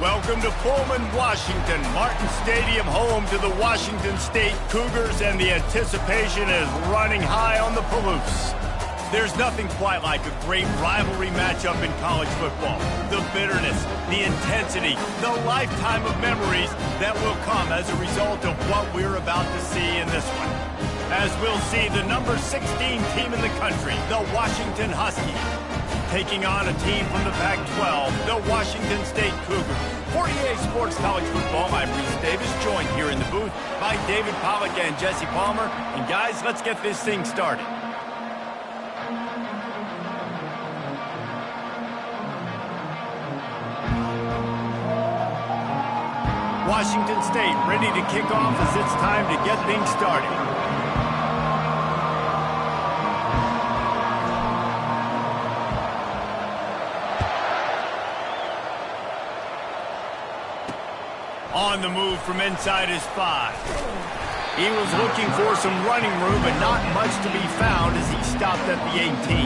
Welcome to Pullman, Washington. Martin Stadium, home to the Washington State Cougars, and the anticipation is running high on the Palouse. There's nothing quite like a great rivalry matchup in college football. The bitterness, the intensity, the lifetime of memories that will come as a result of what we're about to see in this one. As we'll see the number 16 team in the country, the Washington Huskies, taking on a team from the Pac-12, the Washington State Cougars. For EA Sports College Football, I'm Reese Davis, joined here in the booth by David Pollack and Jesse Palmer. And guys, let's get this thing started. Washington State ready to kick off as it's time to get things started. On the move from inside his 5. He was looking for some running room, but not much to be found as he stopped at the 18.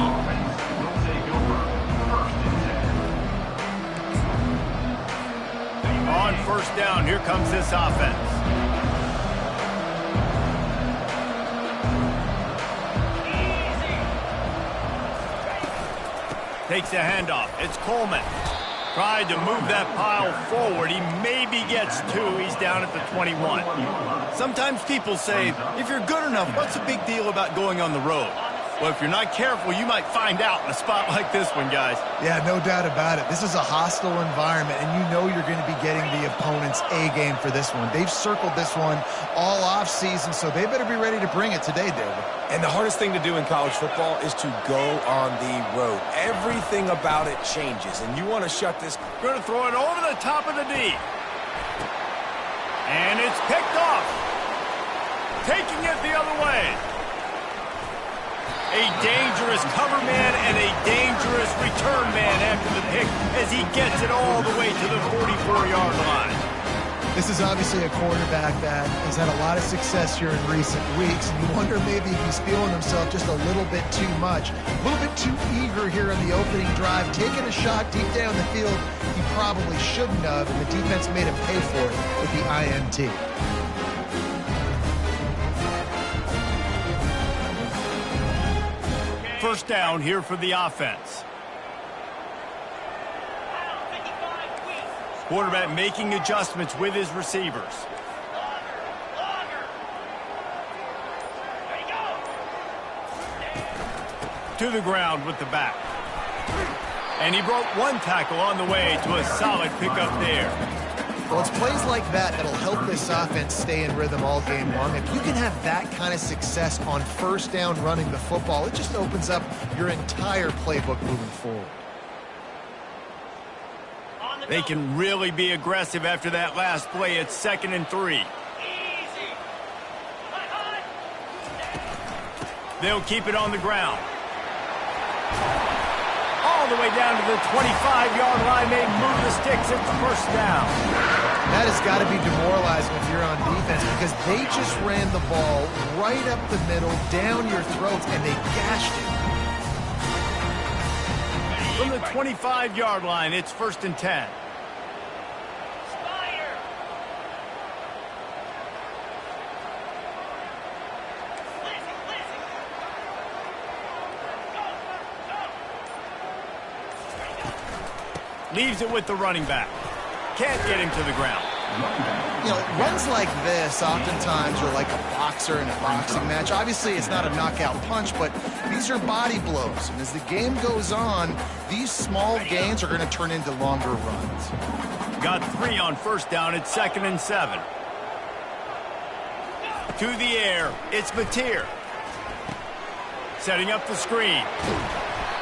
On first down, here comes this offense. Takes a handoff. It's Coleman. Tried to move that pile forward. He maybe gets 2. He's down at the 21. Sometimes people say, if you're good enough, what's the big deal about going on the road? Well, if you're not careful, you might find out in a spot like this one, guys. Yeah, no doubt about it. This is a hostile environment, and you know you're going to be getting the opponent's A-game for this one. They've circled this one all off-season, so they better be ready to bring it today, David. And the hardest thing to do in college football is to go on the road. Everything about it changes, and you want to shut this. Going to throw it over the top of the D. And it's picked off. Taking it the other way. A dangerous cover man and a dangerous return man after the pick as he gets it all the way to the 44-yard line. This is obviously a quarterback that has had a lot of success here in recent weeks, and you wonder maybe if he's feeling himself just a little bit too much, a little bit too eager here in the opening drive, taking a shot deep down the field he probably shouldn't have, and the defense made him pay for it with the INT. First down here for the offense. Quarterback making adjustments with his receivers. To the ground with the back. And he broke one tackle on the way to a solid pickup there. Well, it's plays like that that'll help this offense stay in rhythm all game long. If you can have that kind of success on first down running the football, it just opens up your entire playbook moving forward. They can really be aggressive after that last play. It's 2nd and 3. They'll keep it on the ground. All the way down to the 25-yard line. They move the sticks. It's first down. That has got to be demoralizing if you're on defense because they just ran the ball right up the middle, down your throats, and they gashed it. From the 25-yard line, it's 1st and 10. Leaves it with the running back. Can't get him to the ground. You know, runs like this oftentimes are like a boxer in a boxing match. Obviously, it's not a knockout punch, but these are body blows. And as the game goes on, these small gains are going to turn into longer runs. Got 3 on first down. It's 2nd and 7. To the air. It's Mateer. Setting up the screen.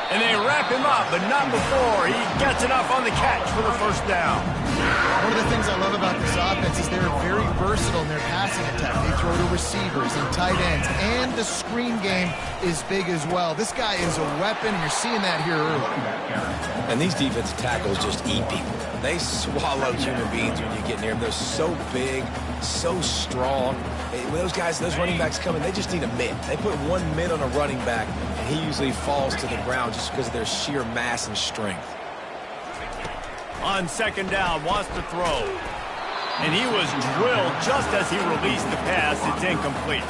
And they wrap him up, but not before he gets enough on the catch for the first down. One of the things I love about this offense is they're very versatile in their passing attack. They throw to receivers and tight ends, and the screen game is big as well. This guy is a weapon, and you're seeing that here early. And these defensive tackles just eat people. They swallow human beings when you get near them. They're so big, so strong. When those guys, those running backs come in, they just need a mitt. They put one mitt on a running back, and he usually falls to the ground just because of their sheer mass and strength. On second down, wants to throw. And he was drilled just as he released the pass. It's incomplete.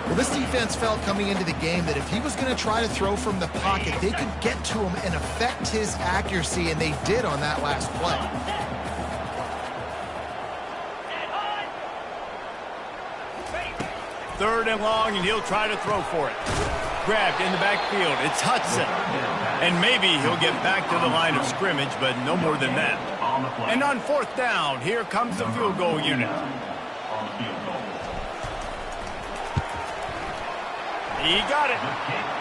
Well, this defense felt coming into the game that if he was going to try to throw from the pocket, they could get to him and affect his accuracy, and they did on that last play. Third and long, and he'll try to throw for it. Grabbed in the backfield. It's Hudson. And maybe he'll get back to the line of scrimmage, but no more than that. And on fourth down, here comes the field goal unit. He got it.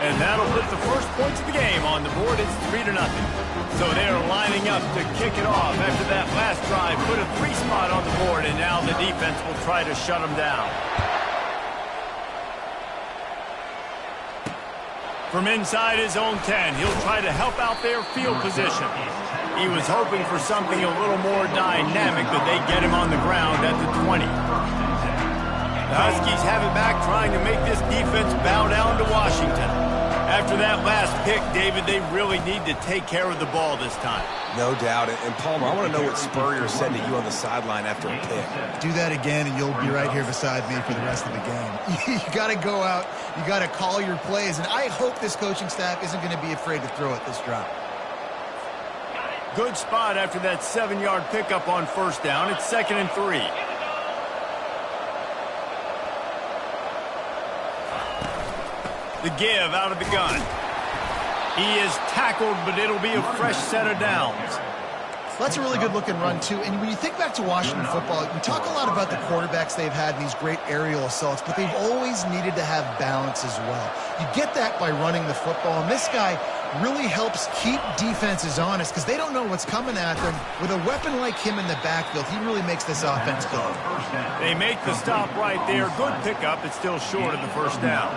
And that'll put the first points of the game on the board. It's 3-0. So they're lining up to kick it off after that last drive. Put a 3 spot on the board, and now the defense will try to shut them down. From inside his own 10, he'll try to help out their field position. He was hoping for something a little more dynamic, but they get him on the ground at the 20. The Huskies have it back, trying to make this defense bow down to Washington. After that last pick, David, they really need to take care of the ball this time. No doubt. And Palmer, I want to know what Spurrier said to you on the sideline after a pick. Do that again, and you'll be right here beside me for the rest of the game. You got to go out. You got to call your plays. And I hope this coaching staff isn't going to be afraid to throw it this drive. Good spot after that 7-yard pickup on first down. It's 2nd and 3. The give out of the gun. He is tackled, but it'll be a fresh set of downs. That's a really good-looking run, too. And when you think back to Washington football, we talk a lot about the quarterbacks they've had in these great aerial assaults, but they've always needed to have balance as well. You get that by running the football, and this guy really helps keep defenses honest because they don't know what's coming at them. With a weapon like him in the backfield, he really makes this offense go. They make the stop right there. Good pickup. It's still short of the first down.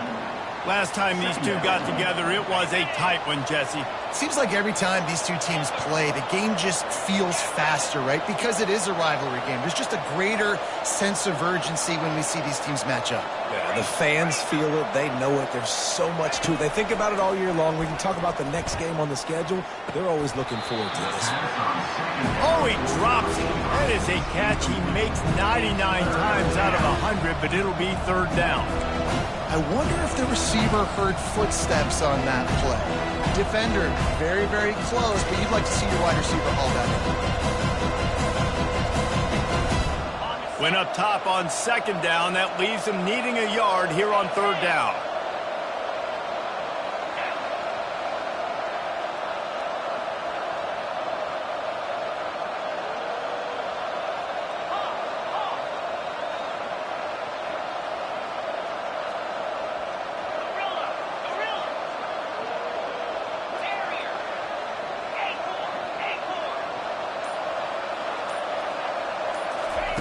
Last time these two got together, it was a tight one, Jesse. Seems like every time these two teams play, the game just feels faster, right? Because it is a rivalry game. There's just a greater sense of urgency when we see these teams match up. Yeah, the fans feel it. They know it. There's so much to it. They think about it all year long. We can talk about the next game on the schedule. They're always looking forward to this. Oh, he drops it. That is a catch he makes 99 times out of 100, but it'll be third down. I wonder if the receiver heard footsteps on that play. Defender, very, very close, but you'd like to see your wide receiver haul that in. Went up top on second down. That leaves him needing a yard here on third down.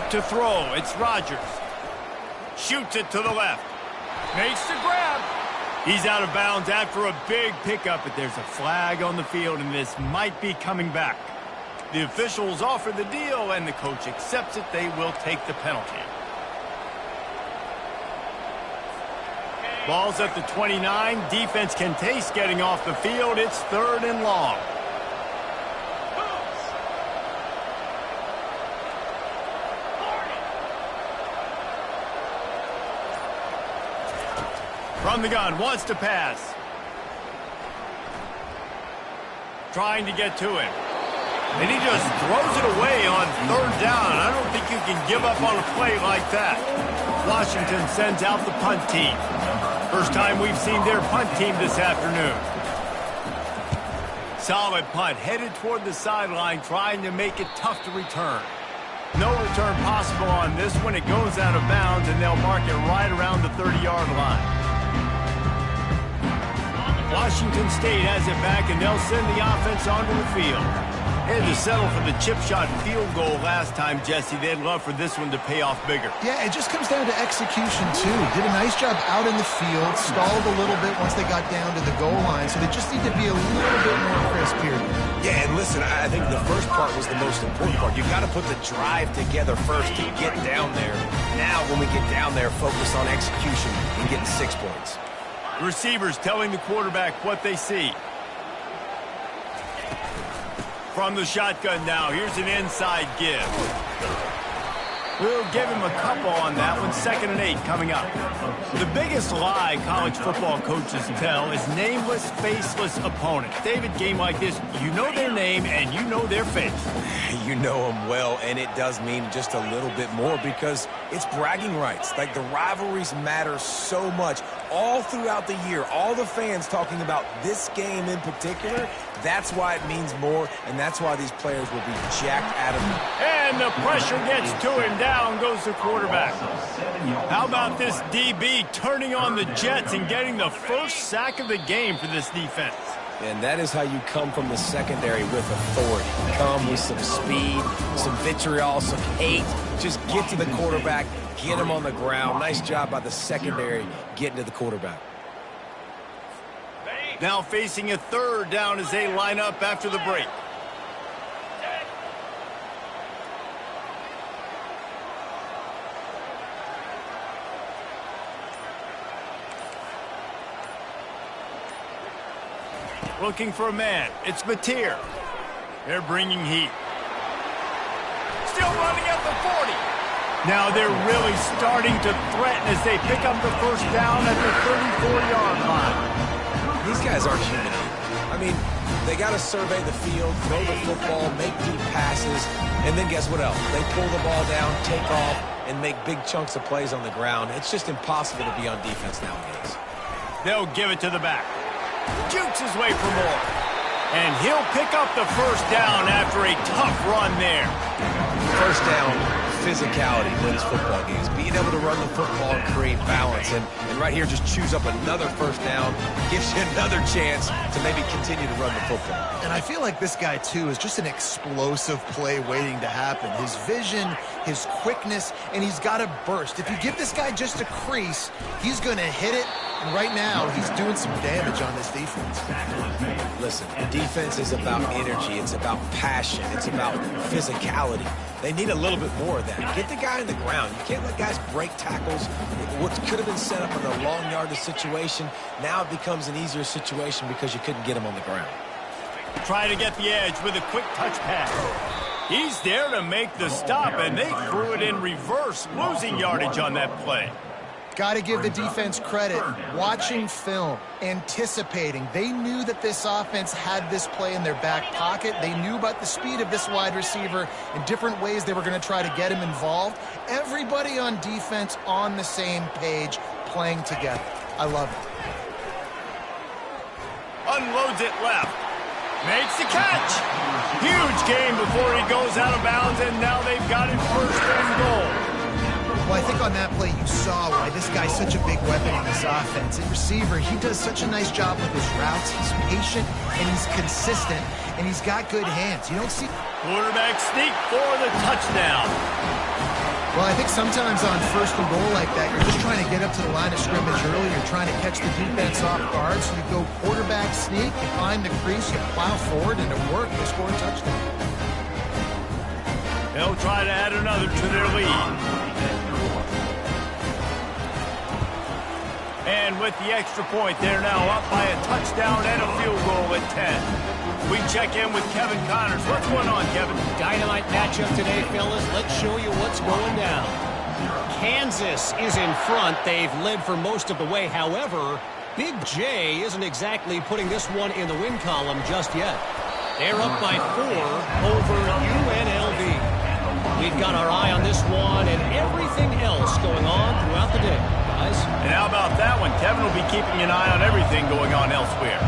To throw, it's Rodgers. Shoots it to the left. Makes the grab. He's out of bounds after a big pickup, but there's a flag on the field, and this might be coming back. The officials offer the deal, and the coach accepts it. They will take the penalty. Ball's at the 29. Defense can taste getting off the field. It's 3rd and long. From the gun, wants to pass. Trying to get to him. And he just throws it away on third down. I don't think you can give up on a play like that. Washington sends out the punt team. First time we've seen their punt team this afternoon. Solid punt, headed toward the sideline, trying to make it tough to return. No return possible on this one. It goes out of bounds, and they'll mark it right around the 30-yard line. Washington State has it back, and they'll send the offense onto the field. They had to settle for the chip shot field goal last time, Jesse. They'd love for this one to pay off bigger. Yeah, it just comes down to execution, too. Did a nice job out in the field, stalled a little bit once they got down to the goal line, so they just need to be a little bit more crisp here. Yeah, and listen, I think the first part was the most important part. You've got to put the drive together first to get down there. Now, when we get down there, focus on execution and getting 6 points. Receivers telling the quarterback what they see. From the shotgun now, here's an inside give. We'll give him a couple on that one. 2nd and 8 coming up. The biggest lie college football coaches tell is nameless, faceless opponents. David, game like this, you know their name and you know their face. You know them well, and it does mean just a little bit more because it's bragging rights. Like, the rivalries matter so much all throughout the year. All the fans talking about this game in particular, that's why it means more, and that's why these players will be jacked out of it. And the pressure gets to him. Down goes the quarterback. How about this DB turning on the Jets and getting the first sack of the game for this defense? And that is how you come from the secondary with authority. Come with some speed, some vitriol, some hate. Just get to the quarterback, get him on the ground. Nice job by the secondary getting to the quarterback. Now facing a 3rd down as they line up after the break. Looking for a man. It's Mateer. They're bringing heat. Still running at the 40. Now they're really starting to threaten as they pick up the first down at the 34-yard line. These guys aren't human. I mean, they got to survey the field, throw the football, make deep passes, and then guess what else? They pull the ball down, take off, and make big chunks of plays on the ground. It's just impossible to be on defense nowadays. They'll give it to the back. Jukes his way for more. And he'll pick up the first down after a tough run there. First down, physicality wins football games. Being able to run the football and create balance. And right here, just choose up another first down. Gives you another chance to maybe continue to run the football. And I feel like this guy, too, is just an explosive play waiting to happen. His vision, his quickness, and he's got a burst. If you give this guy just a crease, he's going to hit it. And right now, he's doing some damage on this defense. Listen, defense is about energy. It's about passion. It's about physicality. They need a little bit more of that. Get the guy on the ground. You can't let guys break tackles. What could have been set up in a long yardage situation, now it becomes an easier situation because you couldn't get him on the ground. Try to get the edge with a quick touch pass. He's there to make the stop, and they threw it in reverse, losing yardage on that play. Got to give the defense credit. Watching film, anticipating. They knew that this offense had this play in their back pocket. They knew about the speed of this wide receiver and different ways they were going to try to get him involved. Everybody on defense on the same page, playing together. I love it. Unloads it left. Makes the catch. Huge gain before he goes out of bounds, and now they've got it 1st and goal. Well, I think on that play you saw why this guy's such a big weapon in this offense. At receiver, he does such a nice job with his routes. He's patient, and he's consistent, and he's got good hands. You don't see... Quarterback sneak for the touchdown. Well, I think sometimes on 1st and goal like that, you're just trying to get up to the line of scrimmage early. You're trying to catch the defense off guard. So you go quarterback sneak, you find the crease, you plow forward, and it worked. They score a touchdown. They'll try to add another to their lead. And with the extra point, they're now up by a touchdown and a field goal at 10. We check in with Kevin Connors. What's going on, Kevin? Dynamite matchup today, fellas. Let's show you what's going down. Kansas is in front. They've led for most of the way. However, Big J isn't exactly putting this one in the win column just yet. They're up by 4 over UNLV. We've got our eye on this one and everything else going on throughout the day, guys. And how about that one? Kevin will be keeping an eye on everything going on elsewhere.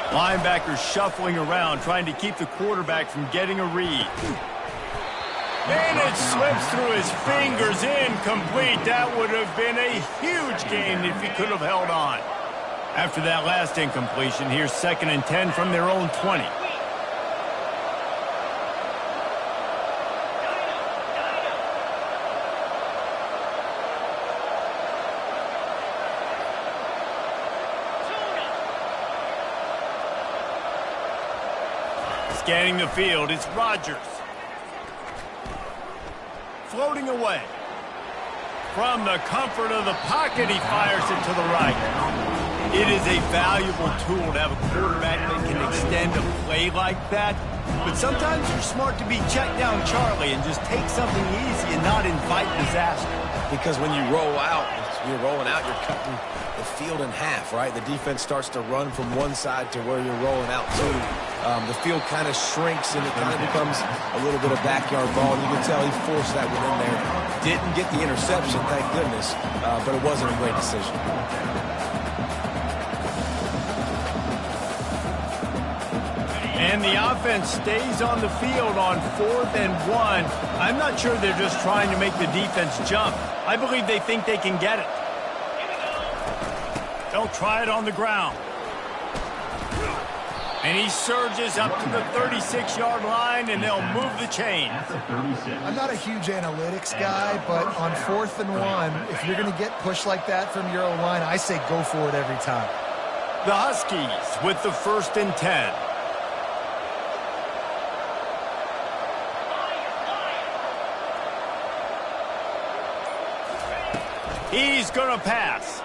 Linebackers shuffling around, trying to keep the quarterback from getting a read. And it slips through his fingers, incomplete. That would have been a huge gain if he could have held on. After that last incompletion, here's 2nd and 10 from their own 20. Scanning the field, it's Rodgers. Floating away. From the comfort of the pocket, he fires it to the right. It is a valuable tool to have a quarterback that can extend a play like that. But sometimes you're smart to be check down Charlie and just take something easy and not invite disaster. Because when you're rolling out, you're cutting the field in half, right? The defense starts to run from one side to where you're rolling out to. The field kind of shrinks and it kind of becomes a little bit of backyard ball. And you can tell he forced that one in there. Didn't get the interception, thank goodness, but it wasn't a great decision. And the offense stays on the field on 4th and 1. I'm not sure they're just trying to make the defense jump. I believe they think they can get it. They'll try it on the ground. And he surges up to the 36-yard line, and they'll move the chain. I'm not a huge analytics guy, but on 4th and 1, if you're going to get pushed like that from your O-line, I say go for it every time. The Huskies with the 1st and 10. He's going to pass.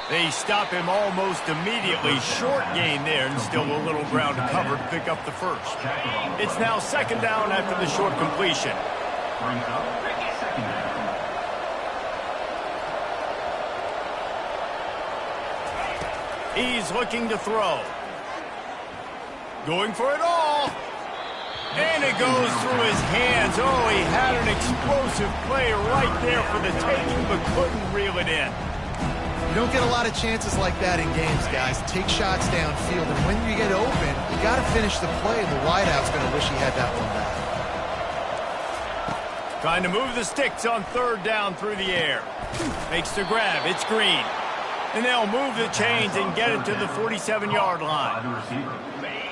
They stop him almost immediately. Short gain there and still a little ground to cover to pick up the first. It's now 2nd down after the short completion. He's looking to throw. Going for it all. And it goes through his hands. Oh, he had an explosive play right there for the taking, but couldn't reel it in. You don't get a lot of chances like that in games, guys. Take shots downfield, and when you get open, you got to finish the play. The wideout's going to wish he had that one back. Trying to move the sticks on 3rd down through the air. Makes the grab. It's Green. And they'll move the chains and get it to the 47-yard line.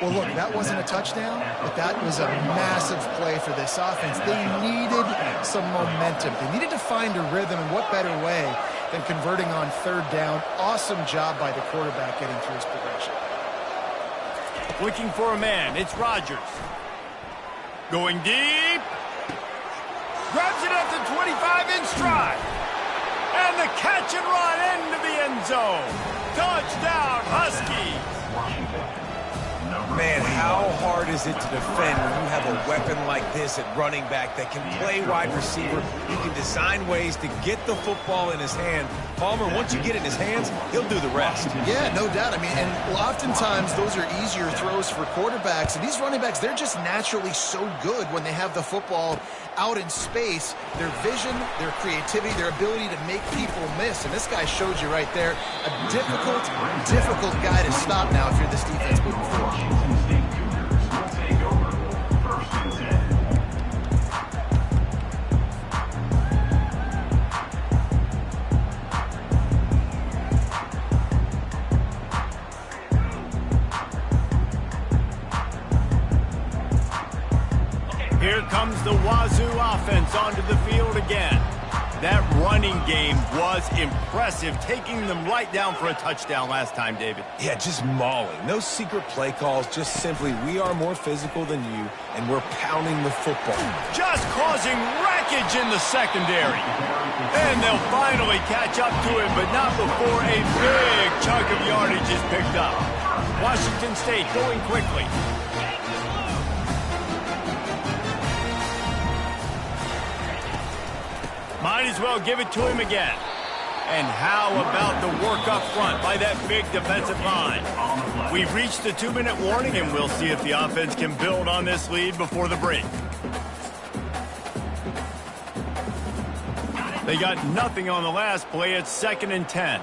Well, look, that wasn't a touchdown, but that was a massive play for this offense. They needed some momentum. They needed to find a rhythm, and what better way than converting on 3rd down. Awesome job by the quarterback getting through his progression. Looking for a man. It's Rodgers. Going deep. Grabs it at the 25 in stride. And the catch and run into the end zone. Touchdown, Huskies. Man, how hard is it to defend when you have a weapon like this at running back that can play wide receiver? You can design ways to get the football in his hand. Palmer, once you get it in his hands, he'll do the rest. Yeah, no doubt. I mean, and oftentimes those are easier throws for quarterbacks. And these running backs, they're just naturally so good when they have the football out in space. Their vision, their creativity, their ability to make people miss. And this guy showed you right there, a difficult guy to stop now if you're this defense moving forward. Here comes the Wazzu offense onto the field again. That running game was impressive, taking them right down for a touchdown last time, David. Yeah, just mauling. No secret play calls, just simply we are more physical than you, and we're pounding the football. Just causing wreckage in the secondary. And they'll finally catch up to him, but not before a big chunk of yardage is picked up. Washington State going quickly. Might as well give it to him again. And how about the work up front by that big defensive line? We've reached the 2-minute warning, and we'll see if the offense can build on this lead before the break. They got nothing on the last play. It's 2nd and 10.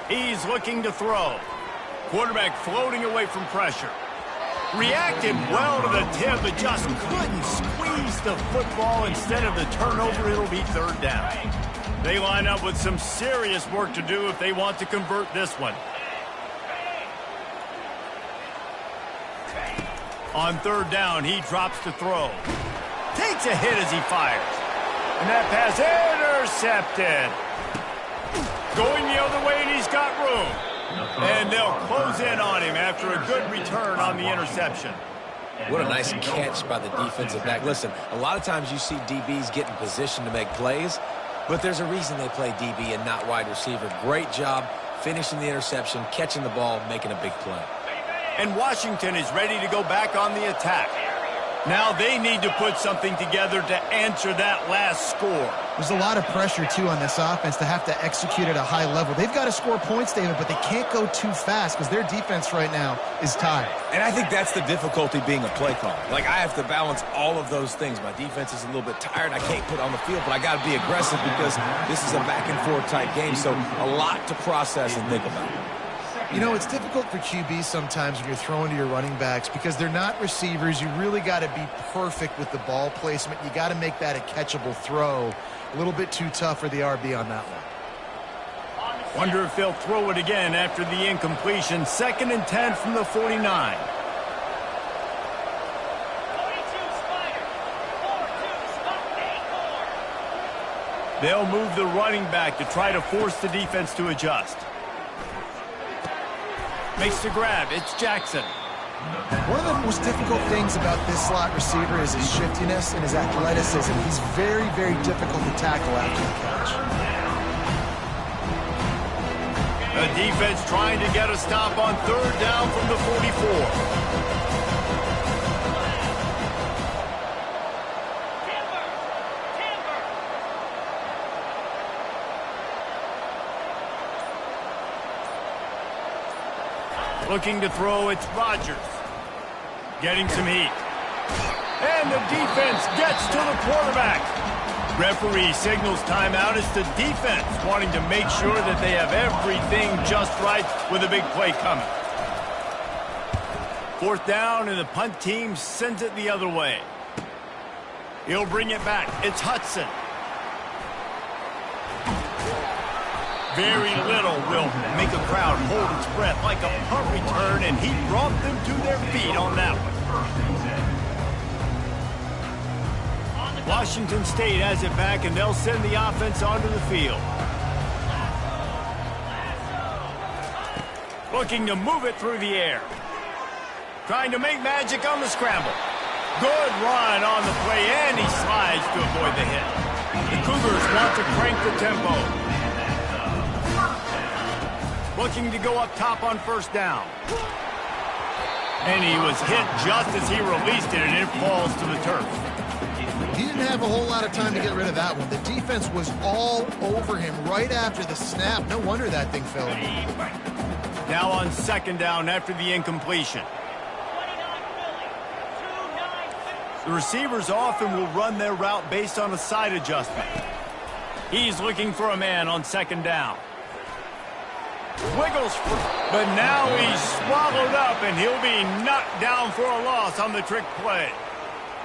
He's looking to throw. Quarterback floating away from pressure. Reacted well to the tip, but just couldn't squeeze the football. Instead of the turnover, it'll be 3rd down. They line up with some serious work to do if they want to convert this one. On 3rd down, he drops to throw. Takes a hit as he fires. And that pass intercepted. Going the other way, and he's got room. And they'll close in on him after a good return on the interception. What a nice catch by the defensive back. Listen, a lot of times you see DBs get in position to make plays, but there's a reason they play DB and not wide receiver. Great job finishing the interception, catching the ball, making a big play. And Washington is ready to go back on the attack. Now they need to put something together to answer that last score. There's a lot of pressure, too, on this offense to have to execute at a high level. They've got to score points, David, but they can't go too fast because their defense right now is tired. And I think that's the difficulty being a play caller. Like, I have to balance all of those things. My defense is a little bit tired. I can't put on the field, but I got to be aggressive because this is a back-and-forth type game, so a lot to process and think about. You know, it's difficult for QBs sometimes when you're throwing to your running backs because they're not receivers. You really got to be perfect with the ball placement. You got to make that a catchable throw. A little bit too tough for the RB on that one. Wonder if they'll throw it again after the incompletion. 2nd and 10 from the 49. They'll move the running back to try to force the defense to adjust. Makes the grab. It's Jackson. One of the most difficult things about this slot receiver is his shiftiness and his athleticism. He's very, very difficult to tackle after the catch. The defense trying to get a stop on 3rd down from the 44. Looking to throw, it's Rodgers. Getting some heat. And the defense gets to the quarterback. Referee signals timeout. It's the defense wanting to make sure that they have everything just right with a big play coming. 4th down, and the punt team sends it the other way. He'll bring it back. It's Hudson. Very little will make a crowd hold its breath like a punt return, and he brought them to their feet on that one. Washington State has it back, and they'll send the offense onto the field. Looking to move it through the air. Trying to make magic on the scramble. Good run on the play, and he slides to avoid the hit. The Cougars want to crank the tempo. Looking to go up top on 1st down. And he was hit just as he released it, and it falls to the turf. He didn't have a whole lot of time to get rid of that one. The defense was all over him right after the snap. No wonder that thing fell in. Now on 2nd down after the incompletion. The receivers often will run their route based on a side adjustment. He's looking for a man on 2nd down. Wiggles, but now he's swallowed up, and he'll be knocked down for a loss on the trick play.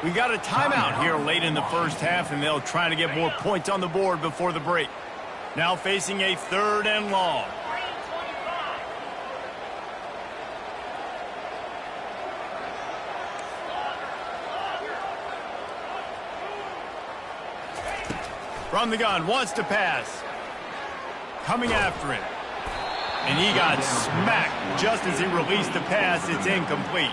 We got a timeout here late in the 1st half, and they'll try to get more points on the board before the break. Now facing a 3rd and long. From the gun, wants to pass. Coming after it. And he got smacked just as he released the pass. It's incomplete.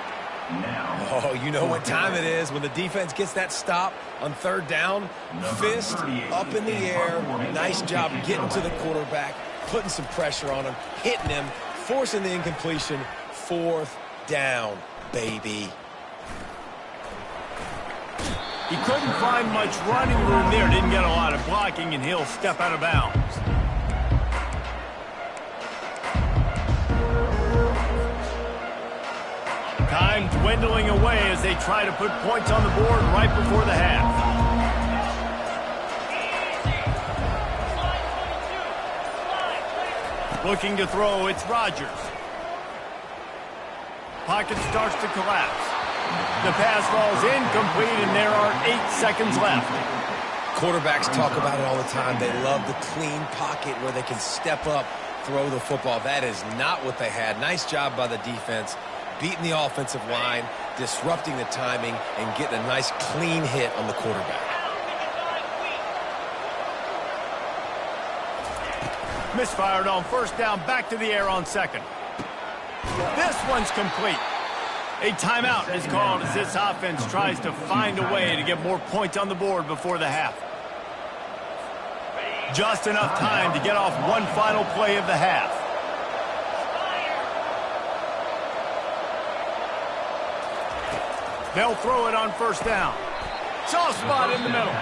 Oh, you know what time it is when the defense gets that stop on 3rd down. Fist up in the air. Nice job getting to the quarterback, putting some pressure on him, hitting him, forcing the incompletion. 4th down, baby. He couldn't find much running room there. Didn't get a lot of blocking, and he'll step out of bounds. Time dwindling away as they try to put points on the board right before the half. Looking to throw, it's Rodgers. Pocket starts to collapse. The pass falls incomplete, and there are 8 seconds left. Quarterbacks talk about it all the time. They love the clean pocket where they can step up, throw the football. That is not what they had. Nice job by the defense, beating the offensive line, disrupting the timing, and getting a nice clean hit on the quarterback. Misfired on 1st down, back to the air on 2nd. This one's complete. A timeout is called as this offense tries to find a way to get more points on the board before the half. Just enough time to get off one final play of the half. They'll throw it on first down. Soft spot in the middle.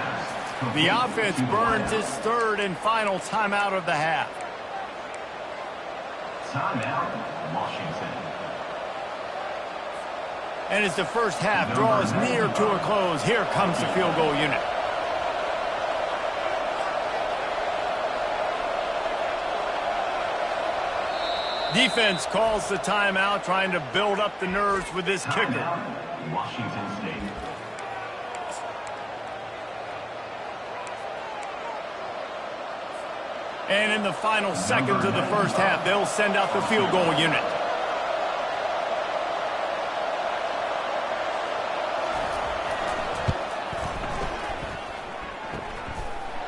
The offense burns its third and final timeout of the half. Timeout, Washington. And as the first half draws near to a close, here comes the field goal unit. Defense calls the timeout, trying to build up the nerves with this kicker. Washington State. And in the final seconds of the first half, they'll send out the field goal unit.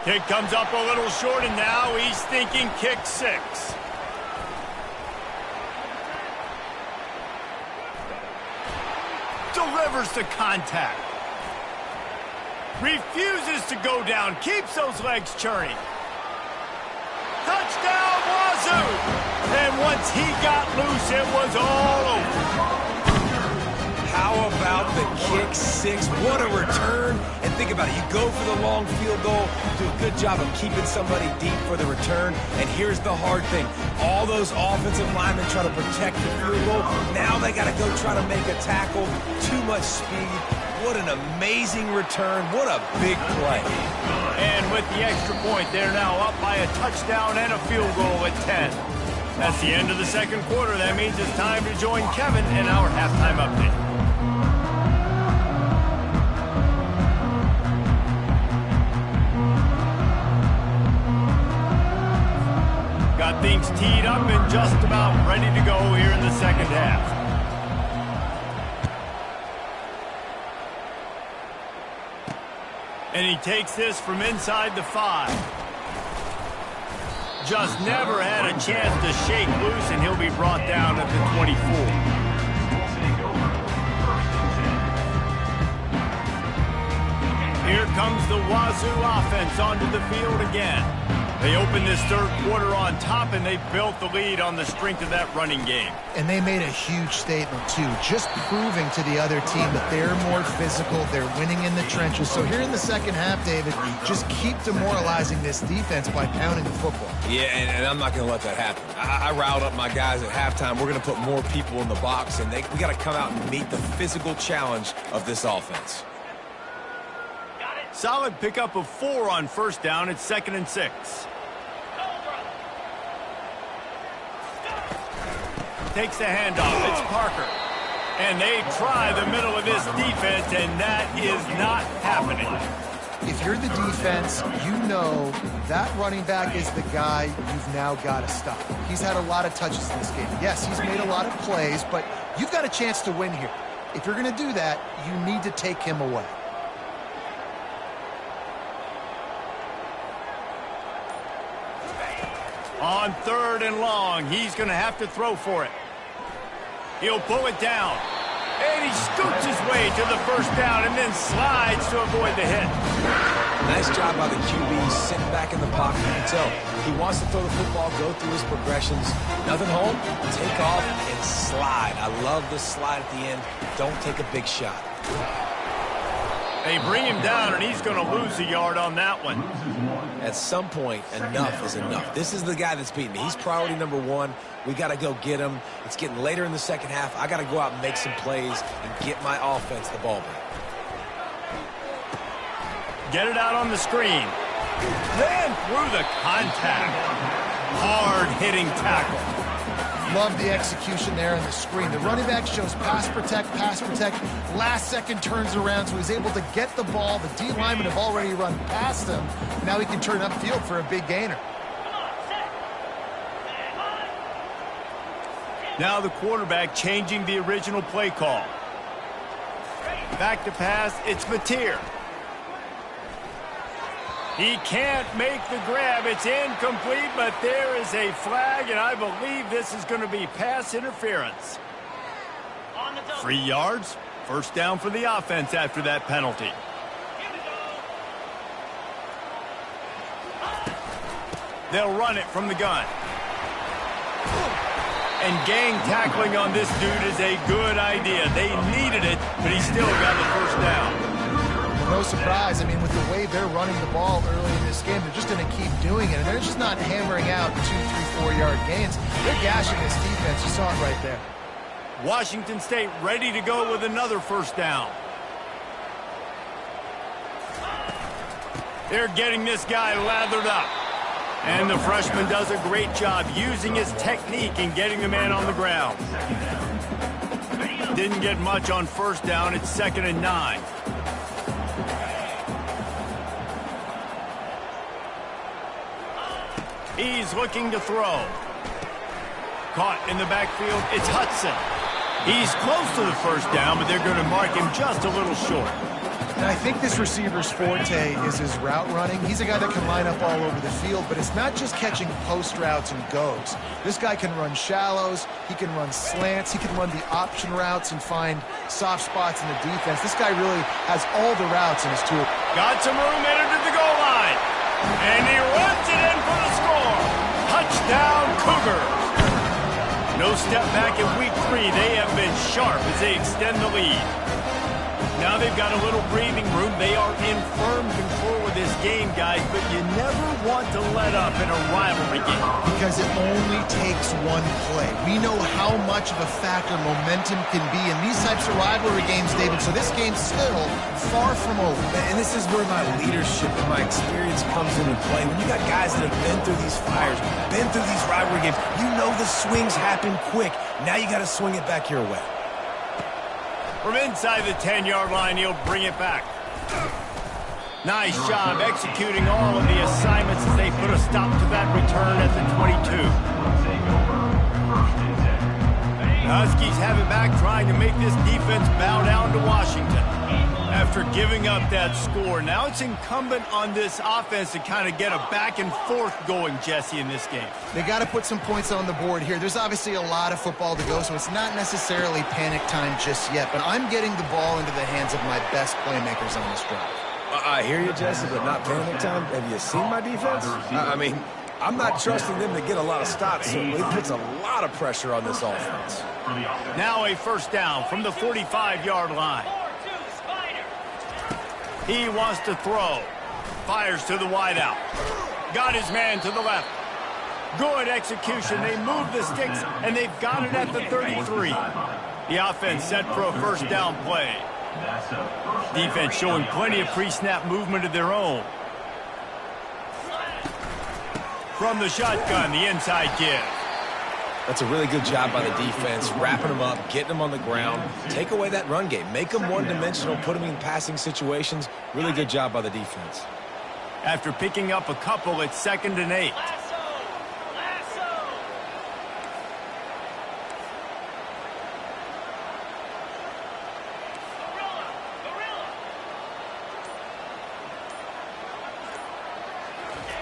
Kick comes up a little short, and now he's thinking kick 6. Delivers the contact. Refuses to go down. Keeps those legs churning. Touchdown, wazzu! And once he got loose, it was all over. How about the kick 6? What a return. And think about it. You go for the long field goal, do a good job of keeping somebody deep for the return. And here's the hard thing. All those offensive linemen try to protect the field goal. Now they got to go try to make a tackle. Too much speed. What an amazing return. What a big play. And with the extra point, they're now up by a touchdown and a field goal at 10. That's the end of the second quarter. That means it's time to join Kevin in our halftime update. Got things teed up and just about ready to go here in the second half. And he takes this from inside the 5. Just never had a chance to shake loose, and he'll be brought down at the 24. Here comes the Wazoo offense onto the field again. They opened this third quarter on top, and they built the lead on the strength of that running game. And they made a huge statement, too, just proving to the other team that they're more physical, they're winning in the trenches. So here in the second half, David, just keep demoralizing this defense by pounding the football. Yeah, and I'm not going to let that happen. I riled up my guys at halftime. We're going to put more people in the box, and we got to come out and meet the physical challenge of this offense. Solid pickup of 4 on first down. It's 2nd and 6. Takes the handoff. It's Parker. And they try the middle of this defense, and that is not happening. If you're the defense, you know that running back is the guy you've now got to stop. He's had a lot of touches in this game. Yes, he's made a lot of plays, but you've got a chance to win here. If you're going to do that, you need to take him away. On 3rd and long, he's going to have to throw for it. He'll pull it down. And he scoots his way to the first down and then slides to avoid the hit. Nice job by the QB sitting back in the pocket. You can tell he wants to throw the football, go through his progressions. Nothing home, take off and slide. I love the slide at the end. Don't take a big shot. They bring him down, and he's going to lose a yard on that one. At some point, enough is enough. This is the guy that's beating me. He's priority number 1. We got to go get him. It's getting later in the second half. I got to go out and make some plays and get my offense the ball back. Get it out on the screen. Then through the contact. Hard-hitting tackle. Love the execution there on the screen. The running back shows pass protect, last second turns around, so he's able to get the ball. The D linemen have already run past him. Now he can turn upfield for a big gainer. Now the quarterback changing the original play call. Back to pass, it's Mateer. He can't make the grab. It's incomplete, but there is a flag, and I believe this is going to be pass interference. 3 yards. First down for the offense after that penalty. They'll run it from the gun. And gang tackling on this dude is a good idea. They needed it, but he still got the first down. No surprise. I mean, with the way they're running the ball early in this game, they're just going to keep doing it. And they're just not hammering out 2, 3, 4-yard gains. They're gashing this defense. You saw it right there. Washington State ready to go with another first down. They're getting this guy lathered up. And the freshman does a great job using his technique and getting the man on the ground. Didn't get much on first down. It's 2nd and 9. He's looking to throw. Caught in the backfield. It's Hudson. He's close to the first down, but they're going to mark him just a little short. And I think this receiver's forte is his route running. He's a guy that can line up all over the field, but it's not just catching post routes and goes. This guy can run shallows, he can run slants, he can run the option routes and find soft spots in the defense. This guy really has all the routes in his tool. Got some room, entered to the goal line. And he runs it in for the score. Touchdown, Cougars. No step back in week 3. They have been sharp as they extend the lead. Now they've got a little breathing room. They are in firm control of this game, guys, but you never want to let up in a rivalry game. Because it only takes one play. We know how much of a factor momentum can be in these types of rivalry games, David, so this game's still far from over. And this is where my leadership and my experience comes into play. When you got guys that have been through these fires, been through these rivalry games, you know the swings happen quick. Now you got to swing it back your way. From inside the 10-yard line, he'll bring it back. Nice job executing all of the assignments as they put a stop to that return at the 22. Huskies have it back, trying to make this defense bow down to Washington. After giving up that score, now it's incumbent on this offense to kind of get a back and forth going, Jesse, in this game. They got to put some points on the board here. There's obviously a lot of football to go, so it's not necessarily panic time just yet, but I'm getting the ball into the hands of my best playmakers on this drive. I hear you, Jesse, but not panic time. Have you seen my defense? I mean, I'm not trusting them to get a lot of stops, so it puts a lot of pressure on this offense. Now a first down from the 45-yard line. He wants to throw. Fires to the wideout. Got his man to the left. Good execution. They move the sticks, and they've got it at the 33. The offense set for a first down play. Defense showing plenty of pre-snap movement of their own. From the shotgun, the inside give. That's a really good job by the defense, wrapping them up, getting them on the ground. Take away that run game. Make them one-dimensional, put them in passing situations. Really good job by the defense. After picking up a couple, it's 2nd and 8.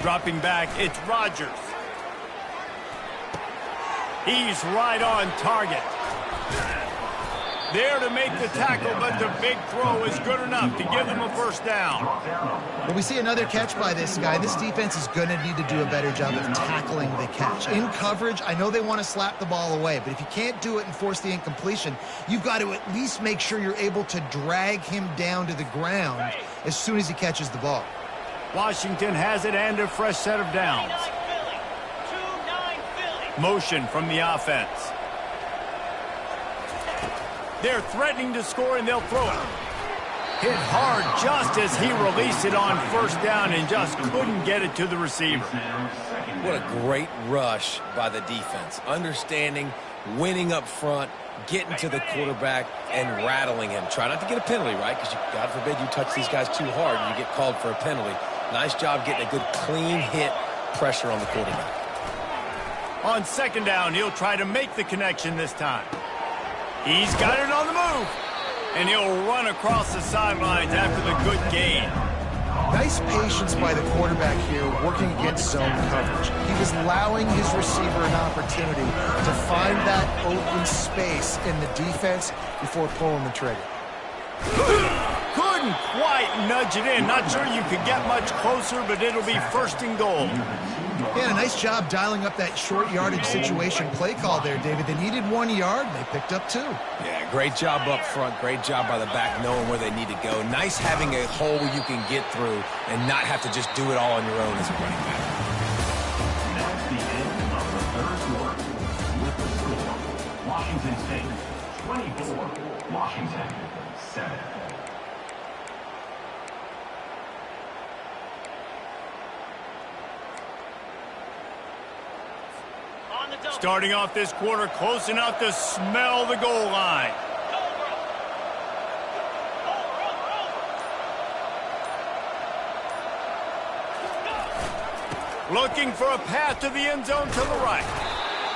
Dropping back, it's Rodgers. He's right on target. There to make the tackle, but the big throw is good enough to give them a first down. Well, we see another catch by this guy. This defense is going to need to do a better job of tackling the catch. In coverage, I know they want to slap the ball away, but if you can't do it and force the incompletion, you've got to at least make sure you're able to drag him down to the ground as soon as he catches the ball. Washington has it and a fresh set of downs. Motion from the offense. They're threatening to score, and they'll throw it. Hit hard just as he released it on first down and just couldn't get it to the receiver. What a great rush by the defense. Understanding, winning up front, getting to the quarterback, and rattling him. Try not to get a penalty, right? Because God forbid you touch these guys too hard and you get called for a penalty. Nice job getting a good clean hit, pressure on the quarterback. On second down, he'll try to make the connection this time. He's got it on the move. And he'll run across the sidelines after the good gain. Nice patience by the quarterback here, working against zone coverage. He was allowing his receiver an opportunity to find that open space in the defense before pulling the trigger. Couldn't quite nudge it in. Not sure you could get much closer, but it'll be first and goal. Yeah, a nice job dialing up that short yardage situation play call there, David. They needed 1 yard, and they picked up 2. Yeah, great job up front. Great job by the back knowing where they need to go. Nice having a hole you can get through and not have to just do it all on your own as a running back. That's the end of the third quarter. With the score, Washington State 24, Washington 7. Starting off this quarter close enough to smell the goal line. Looking for a path to the end zone to the right.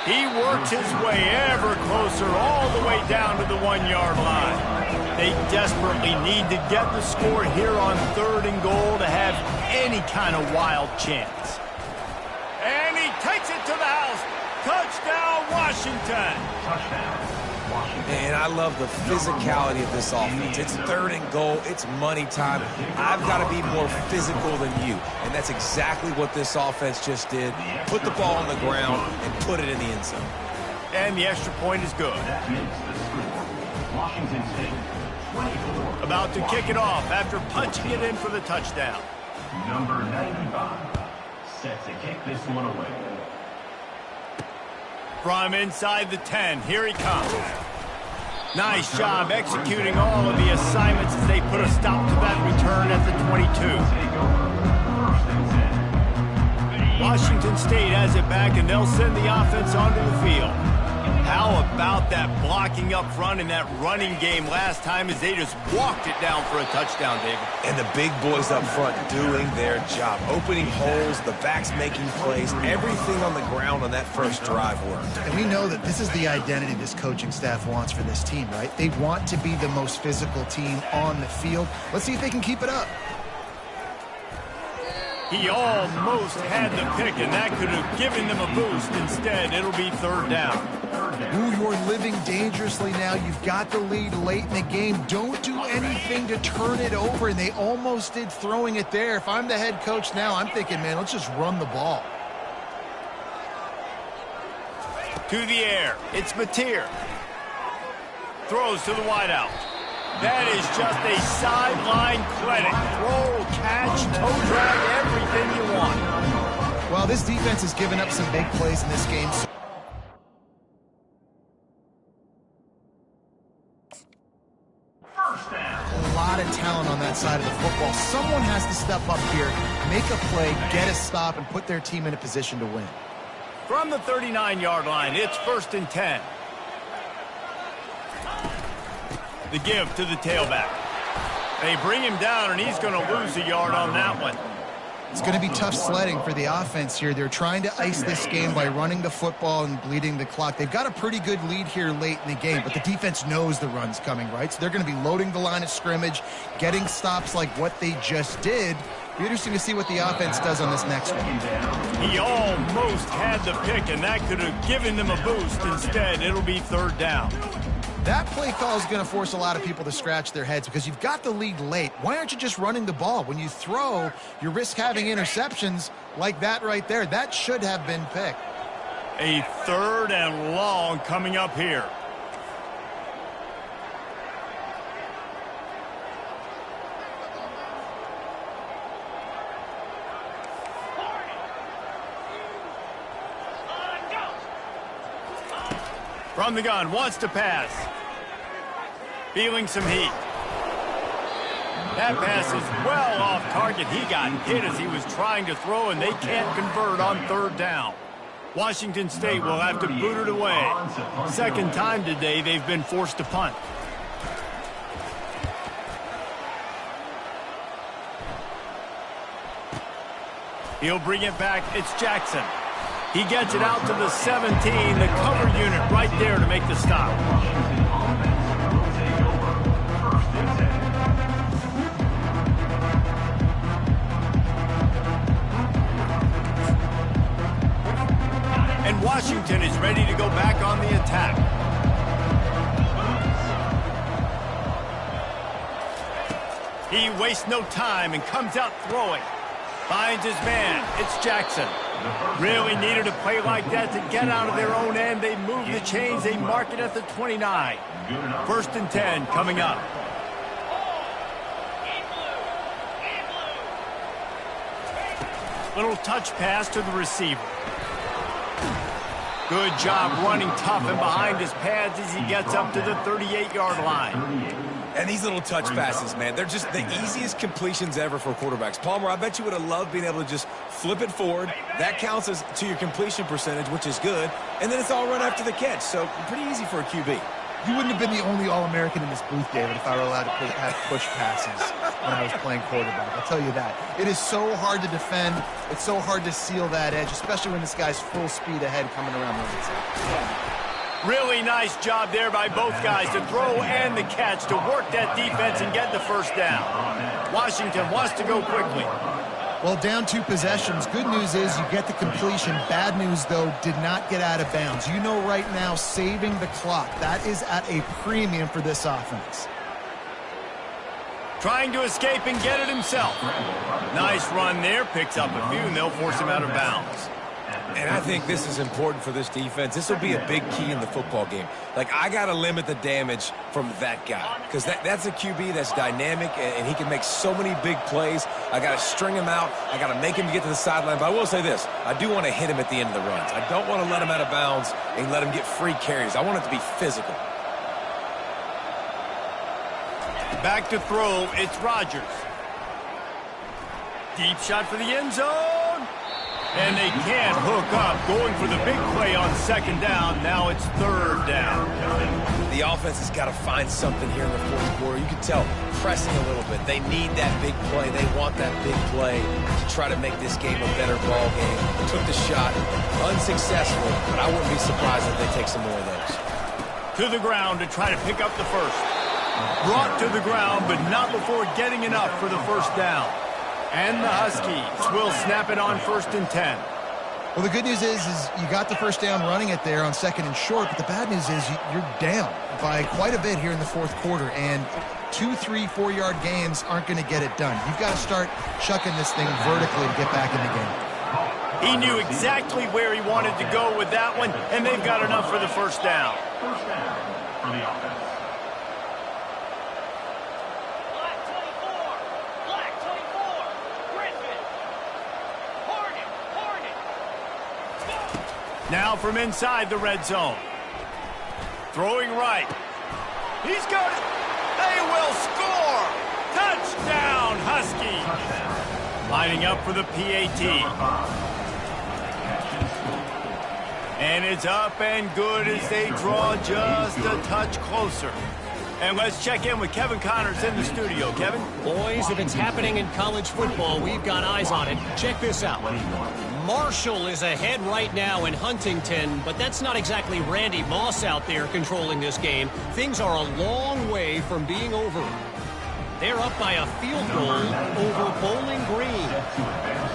He works his way ever closer all the way down to the 1 yard line. They desperately need to get the score here on 3rd and goal to have any kind of wild chance. And he takes it to the house. Touchdown, Washington. Touchdown, Washington. And I love the physicality of this offense. It's 3rd and goal. It's money time. I've got to be more physical than you. And that's exactly what this offense just did. Put the ball on the ground and put it in the end zone. And the extra point is good. That makes the score, Washington State 24. About to kick it off after punching it in for the touchdown. Number 95 set to kick this one away. From inside the 10, here he comes. Nice job executing all of the assignments as they put a stop to that return at the 22. Washington State has it back, and they'll send the offense onto the field. How about that blocking up front in that running game last time as they just walked it down for a touchdown, David? And the big boys up front doing their job. Opening holes, the backs making plays, everything on the ground on that first drive worked. And we know that this is the identity this coaching staff wants for this team, right? They want to be the most physical team on the field. Let's see if they can keep it up. He almost had the pick, and that could have given them a boost. Instead, it'll be 3rd down. Ooh, you're living dangerously now. You've got the lead late in the game. Don't do anything to turn it over, and they almost did throwing it there. If I'm the head coach now, I'm thinking, man, let's just run the ball. To the air, it's Mateer. Throws to the wideout. That is just a sideline credit. Throw, catch, toe drag, everything you want. Well, this defense has given up some big plays in this game. First down. A lot of talent on that side of the football. Someone has to step up here, make a play, get a stop, and put their team in a position to win. From the 39-yard line, it's 1st and 10. The give to the tailback. They bring him down, and he's going to lose a yard on that one. It's going to be tough sledding for the offense here. They're trying to ice this game by running the football and bleeding the clock. They've got a pretty good lead here late in the game, but the defense knows the run's coming, right? So they're going to be loading the line of scrimmage, getting stops like what they just did. Be interesting to see what the offense does on this next one. He almost had the pick, and that could have given them a boost. Instead, it'll be 3rd down. That play call is going to force a lot of people to scratch their heads because you've got the lead late. Why aren't you just running the ball? When you throw, you risk having interceptions like that right there. That should have been picked. A 3rd and long coming up here. From the gun, wants to pass. Feeling some heat. That pass is well off target. He got hit as he was trying to throw, and they can't convert on 3rd down. Washington State will have to boot it away. 2nd time today they've been forced to punt. He'll bring it back. It's Jackson. He gets it out to the 17. The cover unit right there to make the stop. And Washington is ready to go back on the attack. He wastes no time and comes out throwing. Finds his man. It's Jackson. Really needed a play like that to get out of their own end. They move the chains. They mark it at the 29. 1st and 10 coming up. Little touch pass to the receiver. Good job running tough and behind his pads as he gets up to the 38-yard line. And these little touch passes, man, they're just the easiest completions ever for quarterbacks. Palmer, I bet you would have loved being able to just flip it forward. That counts as to your completion percentage, which is good. And then it's all run after the catch. So pretty easy for a QB. You wouldn't have been the only All-American in this booth, David, if I were allowed to have push passes when I was playing quarterback. I'll tell you that. It is so hard to defend. It's so hard to seal that edge, especially when this guy's full speed ahead coming around the outside. Really nice job there by both guys to throw and the catch to work that defense and get the first down. Washington wants to go quickly. Well, down 2 possessions. Good news is you get the completion. Bad news, though, did not get out of bounds. You know right now, saving the clock. That is at a premium for this offense. Trying to escape and get it himself. Nice run there. Picks up a few, and they'll force him out of bounds. And I think this is important for this defense. This will be a big key in the football game. Like, I got to limit the damage from that guy because that's a QB that's dynamic, and he can make so many big plays. I got to string him out. I got to make him get to the sideline. But I will say this. I do want to hit him at the end of the runs. I don't want to let him out of bounds and let him get free carries. I want it to be physical. Back to throw. It's Rodgers. Deep shot for the end zone. And they can't hook up. Going for the big play on 2nd down. Now it's 3rd down. The offense has got to find something here in the 4th quarter. You can tell pressing a little bit. They need that big play. They want that big play to try to make this game a better ball game. Took the shot. Unsuccessful, but I wouldn't be surprised if they take some more of those. To the ground to try to pick up the first. Brought to the ground, but not before getting enough for the 1st down. And the Huskies will snap it on 1st and 10. Well, the good news is you got the 1st down running it there on 2nd and short, but the bad news is you're down by quite a bit here in the 4th quarter, and 2, 3, 4-yard gains aren't going to get it done. You've got to start chucking this thing vertically to get back in the game. He knew exactly where he wanted to go with that one, and they've got enough for the 1st down. 1st down for the offense. Now from inside the red zone. Throwing right. He's got it. They will score. Touchdown, Huskies. Lining up for the PAT. And it's up and good as they draw just a touch closer. And let's check in with Kevin Connors in the studio. Kevin? Boys, if it's happening in college football, we've got eyes on it. Check this out. Marshall is ahead right now in Huntington, but that's not exactly Randy Moss out there controlling this game. Things are a long way from being over. They're up by a field goal over Bowling Green.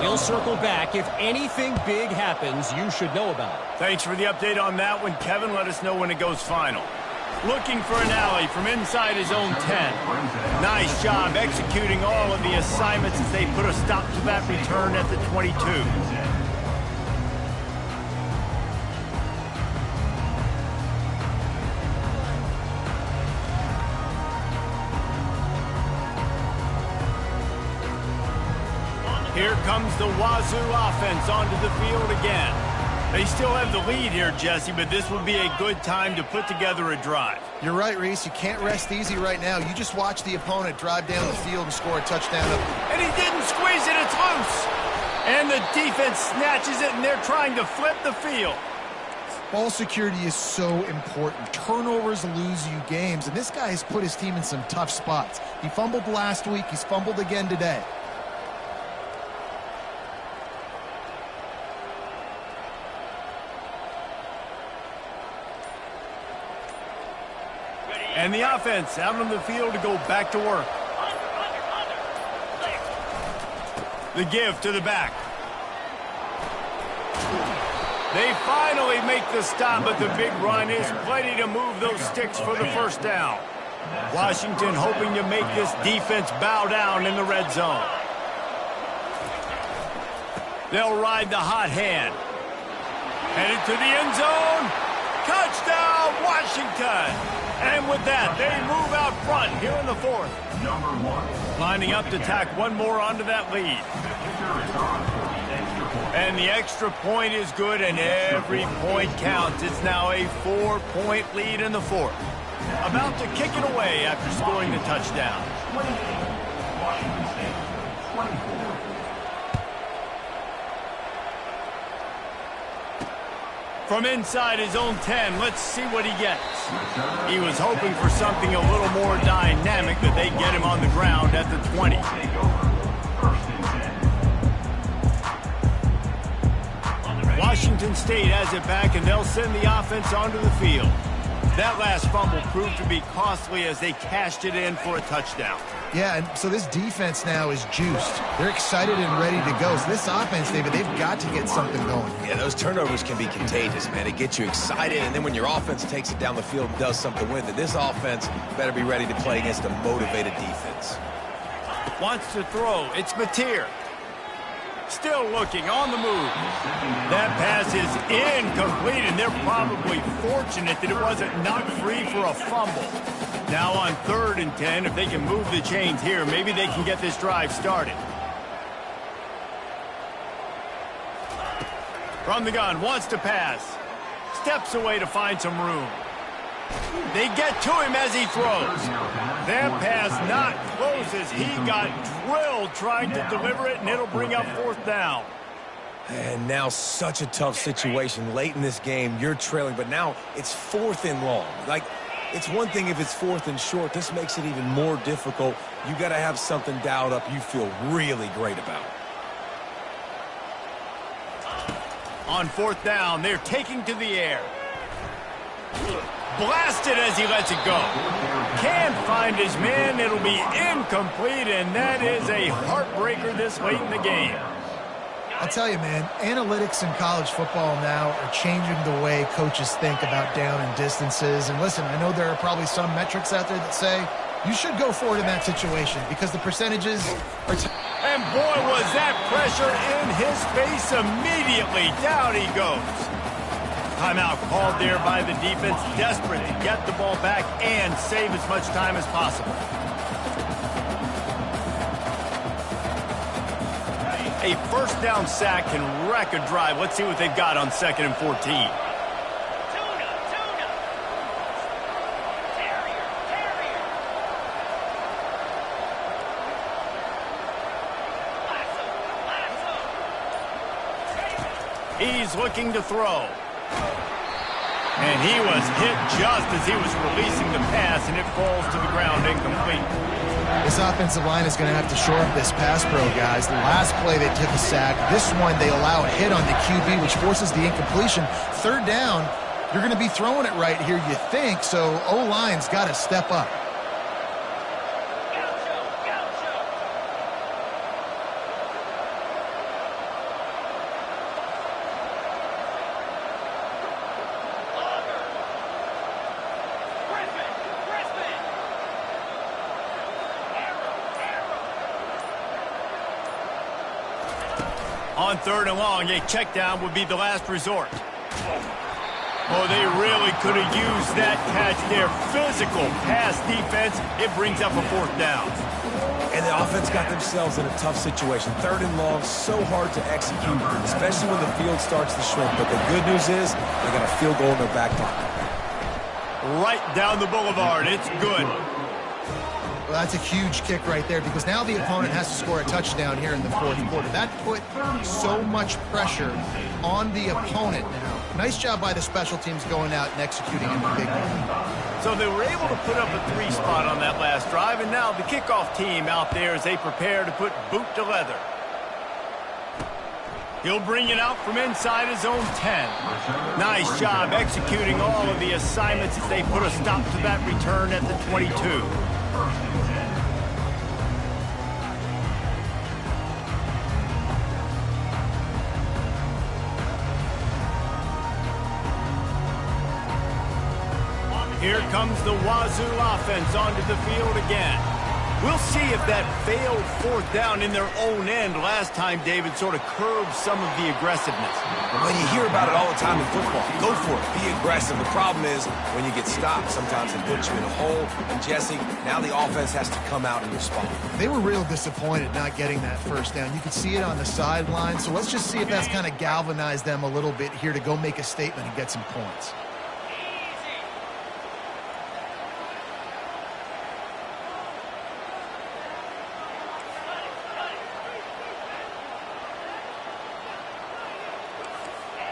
We'll circle back. If anything big happens, you should know about it. Thanks for the update on that one, Kevin. Let us know when it goes final. Looking for an alley from inside his own 10. Nice job executing all of the assignments as they put a stop to that return at the 22. Here comes the Wazzu offense onto the field again. They still have the lead here, Jesse, but this would be a good time to put together a drive. You're right, Reese. You can't rest easy right now. You just watch the opponent drive down the field and score a touchdown. And he didn't squeeze it. It's loose. And the defense snatches it, and they're trying to flip the field. Ball security is so important. Turnovers lose you games, and this guy has put his team in some tough spots. He fumbled last week. He's fumbled again today. And the offense out on the field to go back to work. The give to the back. They finally make the stop, but the big run is plenty to move those sticks for the first down. Washington hoping to make this defense bow down in the red zone. They'll ride the hot hand. Headed to the end zone. Touchdown, Washington! And with that, they move out front here in the fourth. Lining up to tack one more onto that lead. And the extra point is good, and every point counts. It's now a 4-point lead in the fourth. About to kick it away after scoring the touchdown. Washington State, 24. From inside his own 10, let's see what he gets. He was hoping for something a little more dynamic, but they get him on the ground at the 20. Washington State has it back, and they'll send the offense onto the field. That last fumble proved to be costly as they cashed it in for a touchdown. Yeah, and so this defense now is juiced. They're excited and ready to go. So this offense, David, they've got to get something going. Yeah, those turnovers can be contagious, man. It gets you excited, and then when your offense takes it down the field and does something with it, this offense better be ready to play against a motivated defense. Wants to throw. It's Mateer. Still looking, on the move. That pass is incomplete, and they're probably fortunate that it wasn't knocked free for a fumble. Now on 3rd and 10, if they can move the chains here, maybe they can get this drive started. From the gun, wants to pass. Steps away to find some room. They get to him as he throws. That pass not close as he got drilled trying to deliver it, and it'll bring up 4th down. And now such a tough situation. Late in this game, you're trailing, but now it's 4th and long. Like, it's one thing if it's 4th and short. This makes it even more difficult. You got to have something dialed up you feel really great about. On 4th down, they're taking to the air. Blasted as he lets it go. Can't find his man. It'll be incomplete, and that is a heartbreaker this late in the game. I'll tell you, man, analytics in college football now are changing the way coaches think about down and distances. And listen, I know there are probably some metrics out there that say you should go for it in that situation because the percentages are... And boy, was that pressure in his face immediately. Down he goes. Timeout called there by the defense, desperate to get the ball back and save as much time as possible. A 1st down sack can wreck a drive. Let's see what they've got on 2nd and 14. He's looking to throw. And he was hit just as he was releasing the pass, and it falls to the ground incomplete. This offensive line is going to have to shore up this pass pro, guys. The last play they took a sack. This one they allow a hit on the QB, which forces the incompletion. 3rd down, you're going to be throwing it right here, you think, so O-line's got to step up. On 3rd and long, a check down would be the last resort. Oh, they really could have used that catch there. Physical pass defense. It brings up a 4th down. And the offense got themselves in a tough situation. 3rd and long, so hard to execute, especially when the field starts to shrink. But the good news is they got a field goal in their back pocket. Right down the boulevard. It's good. Well, that's a huge kick right there because now the opponent has to score a touchdown here in the 4th quarter. That put so much pressure on the opponent now. Nice job by the special teams going out and executing in the big one. So they were able to put up a 3 spot on that last drive, and now the kickoff team out there as they prepare to put boot to leather. He'll bring it out from inside his own 10. Nice job executing all of the assignments as they put a stop to that return at the 22. Here comes the Wazzu offense onto the field again. We'll see if that failed fourth down in their own end last time, David, sort of curbed some of the aggressiveness. Well, you hear about it all the time in football. Go for it. Be aggressive. The problem is when you get stopped, sometimes it puts you in a hole. And, Jesse, now the offense has to come out and respond. They were real disappointed not getting that first down. You could see it on the sideline. So let's just see if that's kind of galvanized them a little bit here to go make a statement and get some points.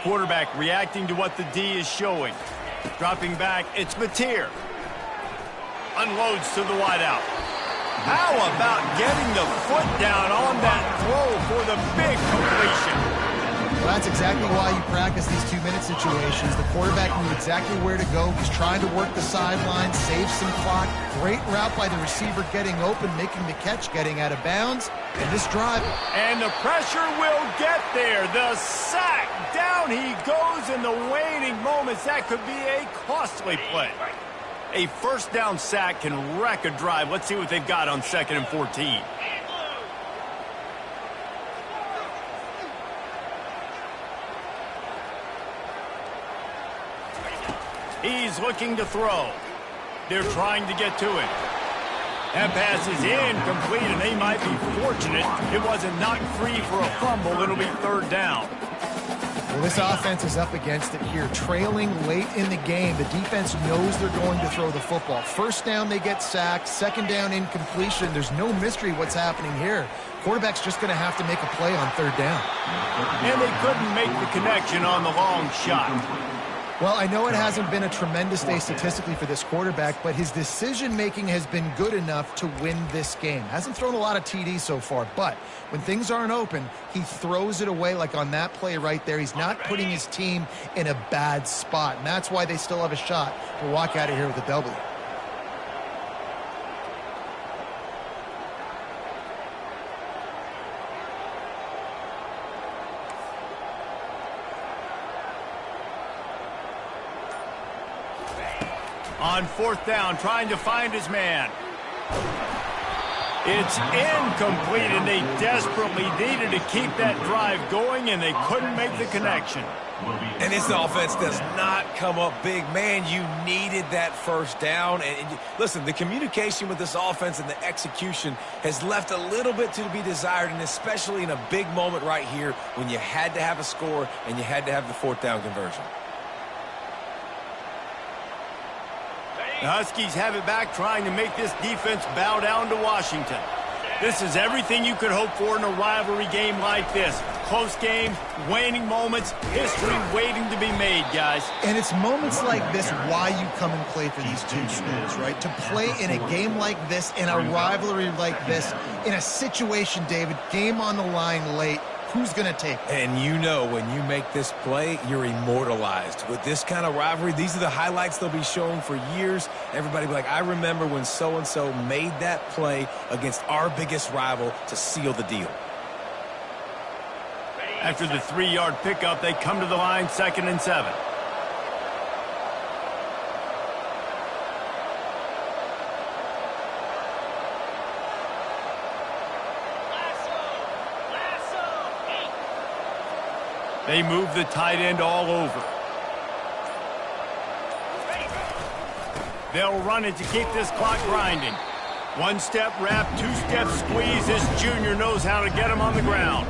Quarterback reacting to what the D is showing. Dropping back, it's Mateer. Unloads to the wideout. How about getting the foot down on that throw for the big completion? Well, that's exactly why you practice these 2-minute situations. The quarterback knew exactly where to go. He's trying to work the sideline, save some clock. Great route by the receiver getting open, making the catch, getting out of bounds. And this drive. And the pressure will get there. The sack. Down he goes in the waning moments. That could be a costly play. A first down sack can wreck a drive. Let's see what they've got on 2nd and 14. He's looking to throw. They're trying to get to it. That pass is incomplete, and they might be fortunate it wasn't knocked free for a fumble. It'll be 3rd down. Well, this offense is up against it here. Trailing late in the game, the defense knows they're going to throw the football. First down, they get sacked. 2nd down, incompletion. There's no mystery what's happening here. Quarterback's just going to have to make a play on 3rd down. And they couldn't make the connection on the long shot. Well, I know it hasn't been a tremendous day statistically for this quarterback, but his decision-making has been good enough to win this game. Hasn't thrown a lot of TDs so far, but when things aren't open, he throws it away like on that play right there. He's not putting his team in a bad spot, and that's why they still have a shot to walk out of here with a W. On 4th down, trying to find his man. It's incomplete, and they desperately needed to keep that drive going, and they couldn't make the connection. And this offense does not come up big. Man, you needed that first down. And listen, the communication with this offense and the execution has left a little bit to be desired, and especially in a big moment right here when you had to have a score and you had to have the 4th down conversion. The Huskies have it back, trying to make this defense bow down to Washington. This is everything you could hope for in a rivalry game like this. Close games, waning moments, history waiting to be made, guys. And it's moments like this why you come and play for these two schools, right? To play in a game like this, in a rivalry like this, in a situation, David, game on the line late. Who's going to take it? And you know when you make this play, you're immortalized. With this kind of rivalry, these are the highlights they'll be showing for years. Everybody will be like, I remember when so-and-so made that play against our biggest rival to seal the deal. After the 3-yard pickup, they come to the line, 2nd and 7. They move the tight end all over. They'll run it to keep this clock grinding. 1-step wrap, 2-step squeeze. This junior knows how to get him on the ground.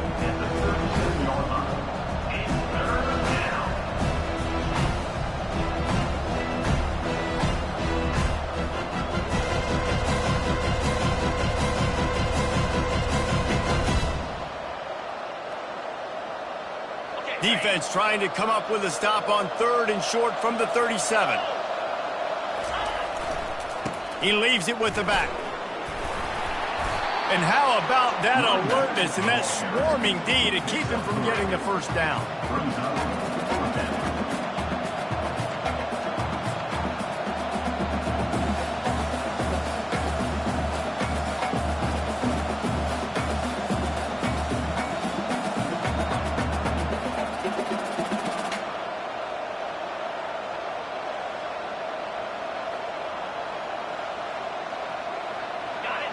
Defense trying to come up with a stop on 3rd and short from the 37. He leaves it with the back. And how about that alertness and that swarming D to keep him from getting the first down?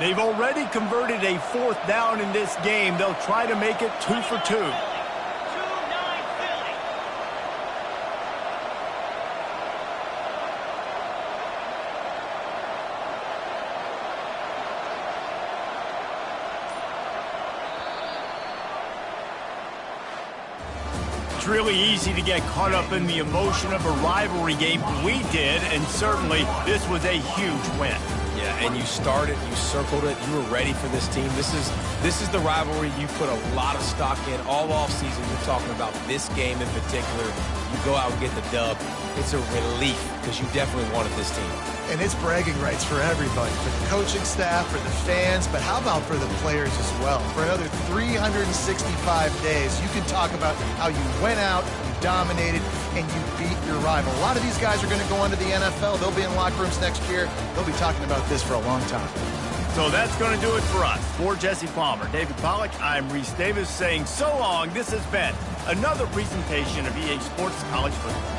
They've already converted a 4th down in this game. They'll try to make it 2 for 2. It's really easy to get caught up in the emotion of a rivalry game. We did, and certainly this was a huge win. Yeah, and you started, you circled it, you were ready for this team. This is the rivalry you put a lot of stock in all offseason. You're talking about this game in particular. You go out and get the dub. It's a relief because you definitely wanted this team. And it's bragging rights for everybody, for the coaching staff, for the fans, but how about for the players as well? For another 365 days, you can talk about how you went out, you dominated, and you beat your rival. A lot of these guys are going to go on to the NFL. They'll be in locker rooms next year. They'll be talking about this for a long time. So that's going to do it for us. For Jesse Palmer, David Pollack, I'm Reese Davis saying so long. This has been another presentation of EA Sports College Football.